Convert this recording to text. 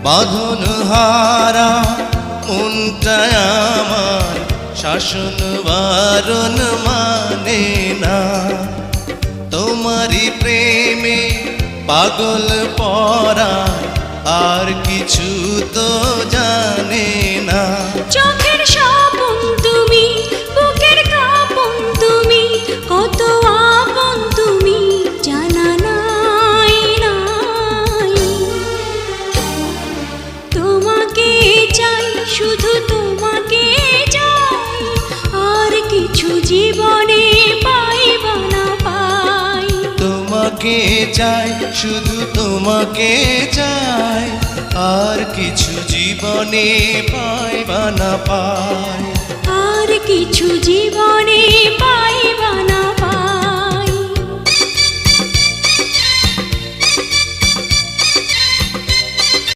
বাঁধন হারা মনটা আমার শাসন বারণ মানে না। তোমারই প্রেমে পাগল পরা আর কিছু তো জানে না। চোখের স্বপন তুমি, বুকের কাঁপন তুমি, কত আপন তুমি জানা নাই নাই। তোমাকে চাই, শুধু তোমাকে চাই, আর কিছু জীবনে পাইবা না পাই। তোমাকে চাই, শুধু তোমাকে চাই, আর কিছু জীবনে পাইবা না পাই। আর কিছু জীবনে পাইবা না পাই।